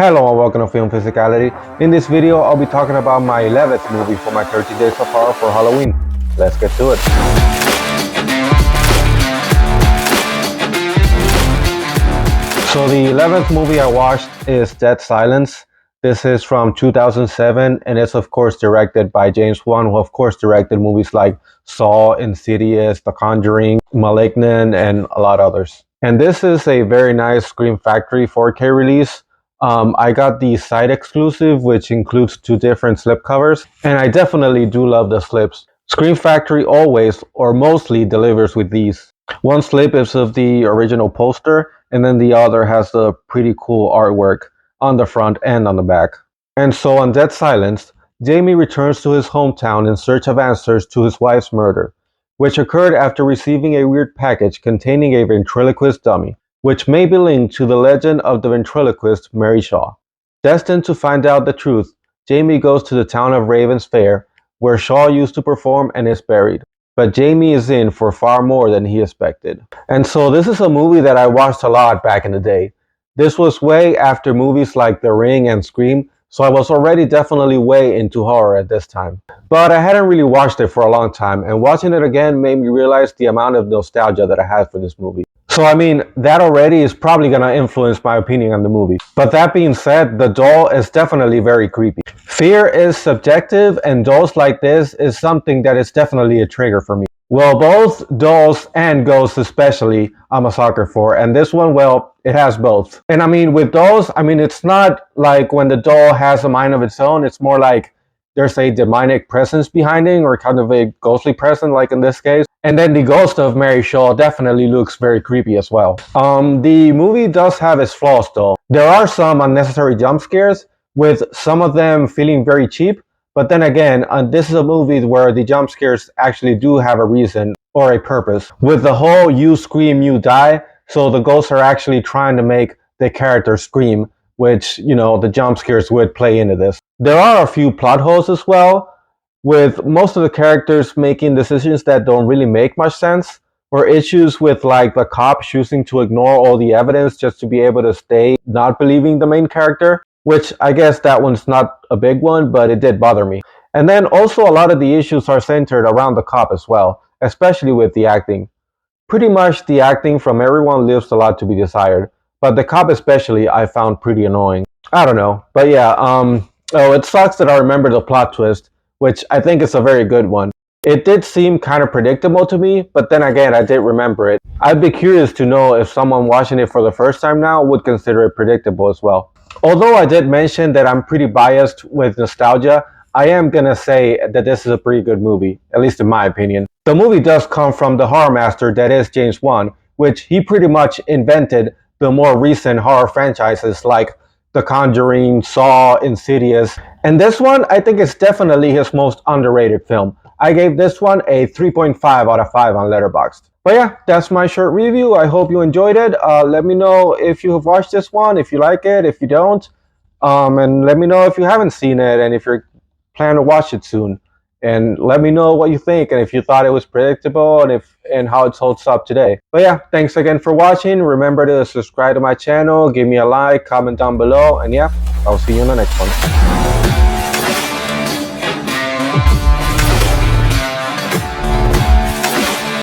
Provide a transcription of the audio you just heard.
Hello and welcome to Film Physicality. In this video, I'll be talking about my 11th movie for my 30 Days of Horror for Halloween. Let's get to it. So the 11th movie I watched is Dead Silence. This is from 2007 and it's of course directed by James Wan, who of course directed movies like Saw, Insidious, The Conjuring, Malignant, and a lot others. And this is a very nice Scream Factory 4K release. I got the site exclusive, which includes 2 different slipcovers, and I definitely do love the slips. Scream Factory always, or mostly, delivers with these. One slip is of the original poster, and then the other has the pretty cool artwork on the front and on the back. And so on Dead Silence, Jamie returns to his hometown in search of answers to his wife's murder, which occurred after receiving a weird package containing a ventriloquist dummy, which may be linked to the legend of the ventriloquist Mary Shaw. Destined to find out the truth, Jamie goes to the town of Raven's Fair, where Shaw used to perform and is buried. But Jamie is in for far more than he expected. And so this is a movie that I watched a lot back in the day. This was way after movies like The Ring and Scream, so I was already definitely way into horror at this time. But I hadn't really watched it for a long time, and watching it again made me realize the amount of nostalgia that I had for this movie. So I mean, that already is probably gonna influence my opinion on the movie. But that being said, the doll is definitely very creepy. Fear is subjective, and dolls like this is something that is definitely a trigger for me. Well, both dolls and ghosts especially, I'm a sucker for, and this one, well, it has both. And I mean, with dolls, I mean, it's not like when the doll has a mind of its own, it's more like there's a demonic presence behind it, or kind of a ghostly presence, like in this case. And then the ghost of Mary Shaw definitely looks very creepy as well. The movie does have its flaws though. There are some unnecessary jump scares, with some of them feeling very cheap. But then again, this is a movie where the jump scares actually do have a reason or a purpose. With the whole "you scream, you die," so the ghosts are actually trying to make the character scream, which, you know, the jump scares would play into this. There are a few plot holes as well, with most of the characters making decisions that don't really make much sense, or issues with like the cop choosing to ignore all the evidence just to be able to stay not believing the main character, which I guess that one's not a big one, but it did bother me. And then also a lot of the issues are centered around the cop as well, especially with the acting. Pretty much the acting from everyone leaves a lot to be desired, but the cop especially I found pretty annoying. I don't know, but yeah, it sucks that I remember the plot twist, which I think is a very good one. It did seem kind of predictable to me, but then again, I did remember it. I'd be curious to know if someone watching it for the first time now would consider it predictable as well. Although I did mention that I'm pretty biased with nostalgia, I am gonna say that this is a pretty good movie, at least in my opinion. The movie does come from the horror master that is James Wan, which he pretty much invented the more recent horror franchises like The Conjuring, Saw, Insidious, and this one I think is definitely his most underrated film. I gave this one a 3.5 out of 5 on Letterboxd. But yeah, that's my short review. I hope you enjoyed it. Let me know if you have watched this one, if you like it, if you don't. And let me know if you haven't seen it and if you're planning to watch it soon. And let me know what you think and if you thought it was predictable and how it holds up today. But yeah, thanks again for watching. Remember to subscribe to my channel, give me a like, comment down below, and yeah, I'll see you in the next one.